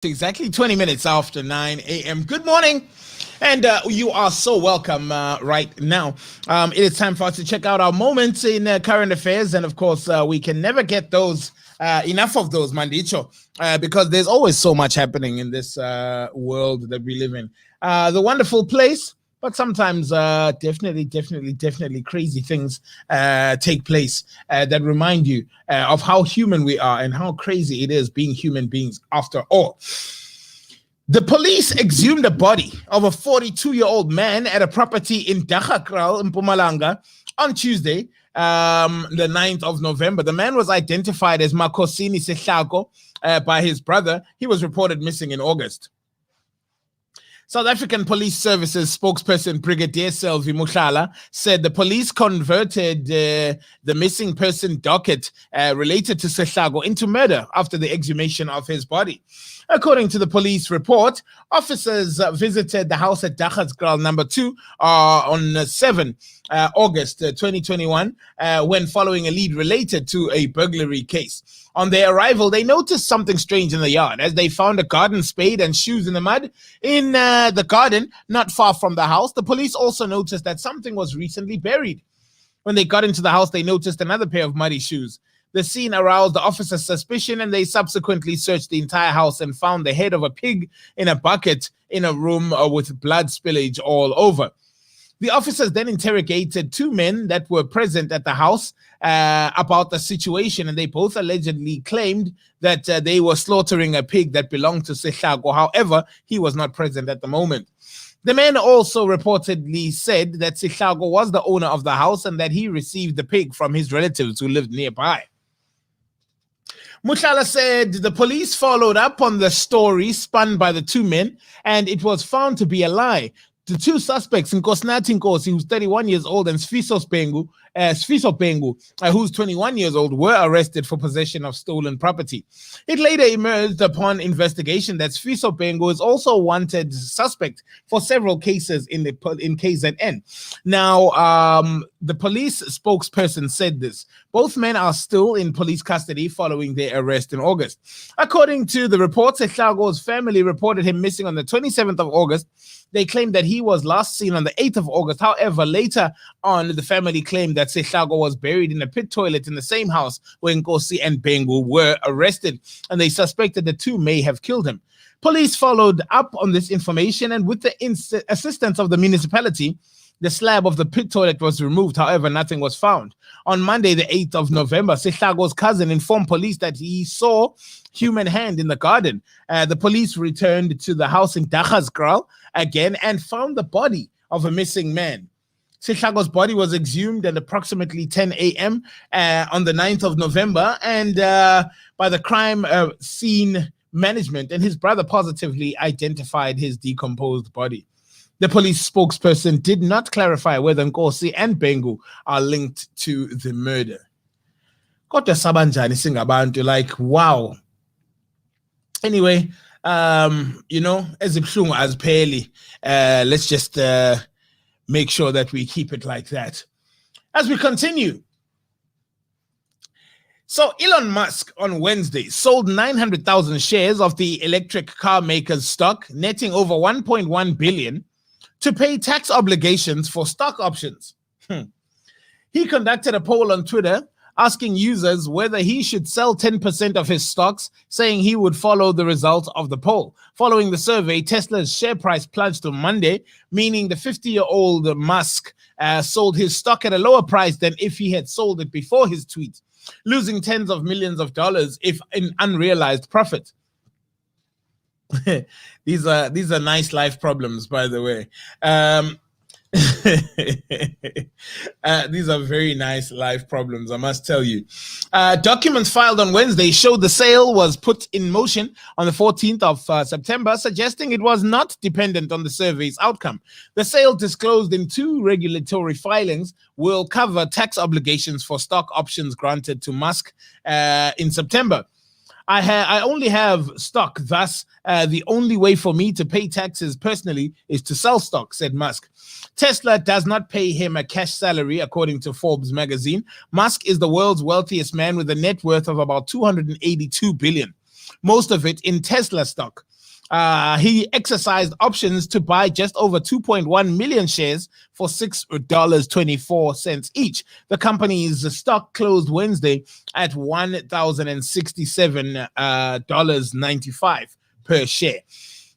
Exactly 20 minutes after 9 a.m. Good morning. And you are so welcome right now. It is time for us to check out our moments in current affairs. And of course, we can never get those enough of those, Mandicho, because there's always so much happening in this world that we live in. The wonderful place, but sometimes definitely crazy things take place that remind you of how human we are and how crazy it is being human beings after all. The police exhumed a body of a 42-year-old man at a property in Dachakral in Mpumalanga on Tuesday, the 9th of November. The man was identified as Makosini Sehlako by his brother. He was reported missing in August. South African Police Services spokesperson Brigadier Selvi Mushala said the police converted the missing person docket related to Sehlago into murder after the exhumation of his body. According to the police report, officers visited the house at Dachakral number 2 on 7 August 2021 when following a lead related to a burglary case. On their arrival, they noticed something strange in the yard as they found a garden spade and shoes in the mud in the garden not far from the house. The police also noticed that something was recently buried. When they got into the house, they noticed another pair of muddy shoes. The scene aroused the officers' suspicion, and they subsequently searched the entire house and found the head of a pig in a bucket in a room with blood spillage all over. The officers then interrogated two men that were present at the house about the situation, and they both allegedly claimed that they were slaughtering a pig that belonged to Sehlago. However, he was not present at the moment. The men also reportedly said that Sehlago was the owner of the house and that he received the pig from his relatives who lived nearby. Mushala said the police followed up on the story spun by the two men, and it was found to be a lie. The two suspects, Nkosinathi Nkosi, who's 31 years old, and Sfiso Pengu, who's 21 years old, were arrested for possession of stolen property. It later emerged upon investigation that Sfiso Pengu is also a wanted suspect for several cases in KZN. Now, the police spokesperson said this. Both men are still in police custody following their arrest in August. According to the report, Sehlago's family reported him missing on the 27th of August. They claimed that he was last seen on the 8th of August. However, later on, the family claimed that Sehlago was buried in a pit toilet in the same house where Nkosi and Bengu were arrested, and they suspected the two may have killed him. Police followed up on this information, and with the assistance of the municipality, the slab of the pit toilet was removed. However, nothing was found. On Monday, the 8th of November, Sehlago's cousin informed police that he saw human hand in the garden. The police returned to the house in Dachakral again and found the body of a missing man. Sehlago's body was exhumed at approximately 10 a.m. On the 9th of November, and by the crime scene management, and his brother positively identified his decomposed body. The police spokesperson did not clarify whether Nkosi and Bengu are linked to the murder. Kodwa sabanjani singabantu, like, wow. Anyway, ezibhlungu azipheli. Let's just make sure that we keep it like that. As we continue. So Elon Musk on Wednesday sold 900,000 shares of the electric car maker's stock, netting over 1.1 billion to pay tax obligations for stock options. He conducted a poll on Twitter asking users whether he should sell 10% of his stocks, saying he would follow the results of the poll. Following the survey, Tesla's share price plunged on Monday, meaning the 50-year-old Musk sold his stock at a lower price than if he had sold it before his tweet, losing tens of millions of dollars in unrealized profit. These are nice life problems, by the way. These are very nice life problems, I must tell you. Documents filed on Wednesday showed the sale was put in motion on the 14th of September, suggesting it was not dependent on the survey's outcome. The sale, disclosed in two regulatory filings, will cover tax obligations for stock options granted to Musk in September. I only have stock, thus the only way for me to pay taxes personally is to sell stock, said Musk. Tesla does not pay him a cash salary, according to Forbes magazine. Musk is the world's wealthiest man with a net worth of about $282 billion, most of it in Tesla stock. He exercised options to buy just over 2.1 million shares for $6.24 each. The company's stock closed Wednesday at $1,067.95 per share.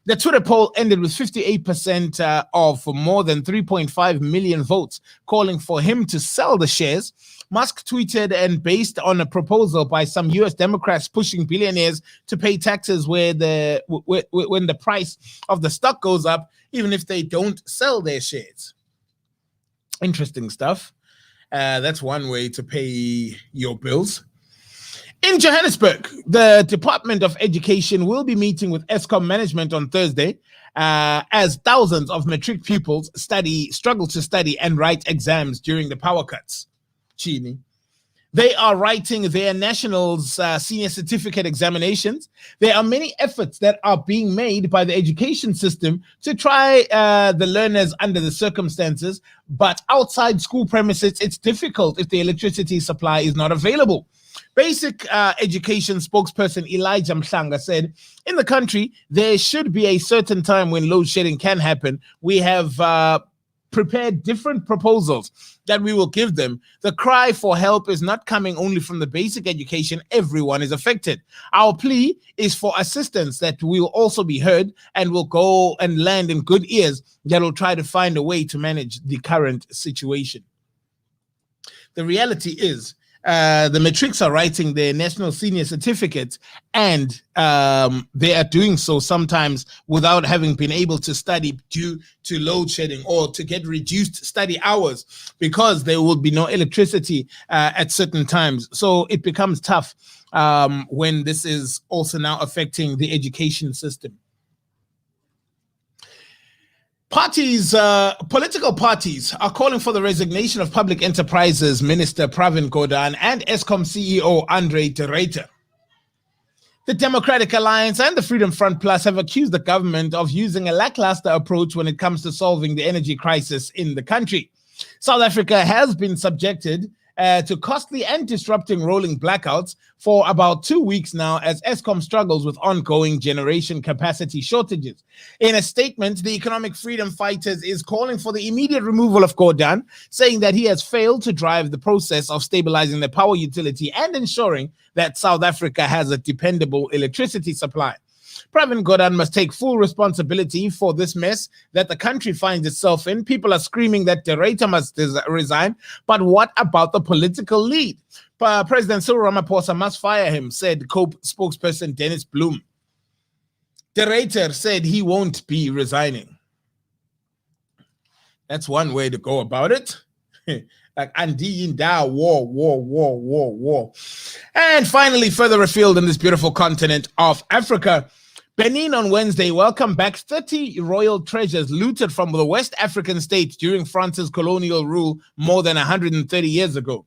The Twitter poll ended with 58% of more than 3.5 million votes calling for him to sell the shares. Musk tweeted, and based on a proposal by some U.S. Democrats pushing billionaires to pay taxes when the price of the stock goes up, even if they don't sell their shares. Interesting stuff. That's one way to pay your bills. In Johannesburg, the Department of Education will be meeting with Eskom management on Thursday as thousands of matric pupils struggle to study and write exams during the power cuts. Chini. They are writing their nationals senior certificate examinations. There are many efforts that are being made by the education system to try the learners under the circumstances, but outside school premises, it's difficult if the electricity supply is not available. Basic education spokesperson Elijah Mhlanga said, in the country, there should be a certain time when load shedding can happen. We have prepared different proposals that we will give them. The cry for help is not coming only from the basic education. Everyone is affected. Our plea is for assistance that will also be heard and will go and land in good ears that will try to find a way to manage the current situation. The reality is, the matrics are writing their national senior certificates, and they are doing so sometimes without having been able to study due to load shedding or to get reduced study hours because there will be no electricity at certain times. So it becomes tough when this is also now affecting the education system. Political parties are calling for the resignation of Public Enterprises Minister Pravin Gordhan and Eskom CEO Andre de Ruyter. The Democratic Alliance and the Freedom Front Plus have accused the government of using a lackluster approach when it comes to solving the energy crisis in the country. South Africa has been subjected to costly and disrupting rolling blackouts for about 2 weeks now as Eskom struggles with ongoing generation capacity shortages. In a statement, the Economic Freedom Fighters is calling for the immediate removal of Gordhan, saying that he has failed to drive the process of stabilizing the power utility and ensuring that South Africa has a dependable electricity supply. Pravin Gordhan must take full responsibility for this mess that the country finds itself in. People are screaming that de Ruyter must resign, but what about the political lead? President Cyril Ramaphosa must fire him, said COPE spokesperson Dennis Bloom. De Ruyter said he won't be resigning. That's one way to go about it. Like Andy Inda, war. And finally, further afield in this beautiful continent of Africa, Benin on Wednesday welcomed back 30 royal treasures looted from the West African state during France's colonial rule more than 130 years ago.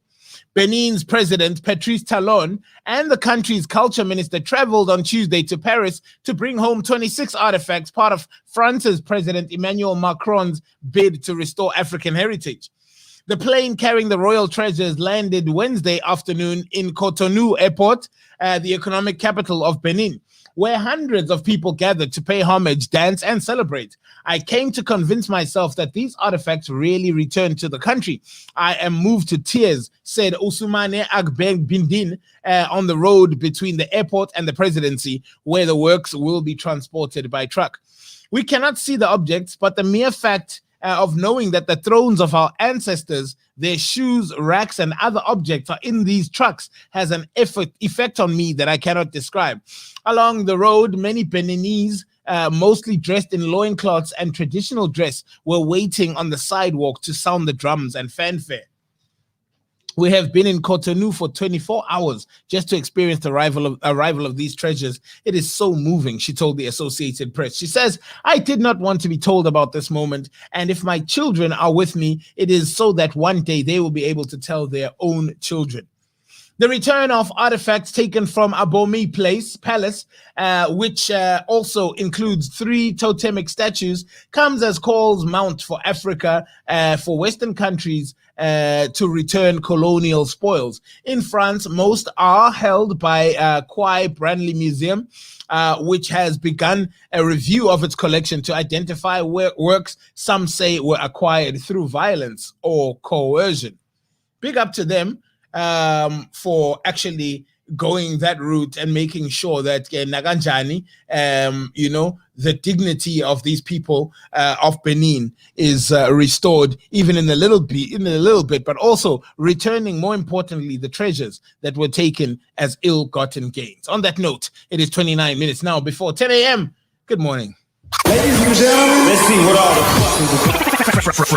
Benin's president, Patrice Talon, and the country's culture minister traveled on Tuesday to Paris to bring home 26 artifacts, part of France's President Emmanuel Macron's bid to restore African heritage. The plane carrying the royal treasures landed Wednesday afternoon in Cotonou Airport, the economic capital of Benin, where hundreds of people gathered to pay homage, dance, and celebrate. I came to convince myself that these artifacts really returned to the country. I am moved to tears, said Ousmane Agbendin on the road between the airport and the presidency, where the works will be transported by truck. We cannot see the objects, but the mere fact of knowing that the thrones of our ancestors, their shoes, racks, and other objects are in these trucks has an effect on me that I cannot describe. Along the road, many Beninese, mostly dressed in loincloths and traditional dress, were waiting on the sidewalk to sound the drums and fanfare. We have been in Cotonou for 24 hours just to experience the arrival of these treasures. It is so moving, she told the Associated Press. She says, I did not want to be told about this moment, and if my children are with me, it is so that one day they will be able to tell their own children. The return of artifacts taken from Abomi Palace, which also includes 3 totemic statues, comes as calls mount for Africa, for Western countries to return colonial spoils. In France, most are held by Quai Branly Museum, which has begun a review of its collection to identify works some say were acquired through violence or coercion. Big up to them for actually going that route and making sure that Naganjani, the dignity of these people of Benin is restored, even in a little bit, but also returning, more importantly, the treasures that were taken as ill-gotten gains. On that note, it is 29 minutes now before 10 a.m. Good morning. Ladies and gentlemen, let's see what all the fuck is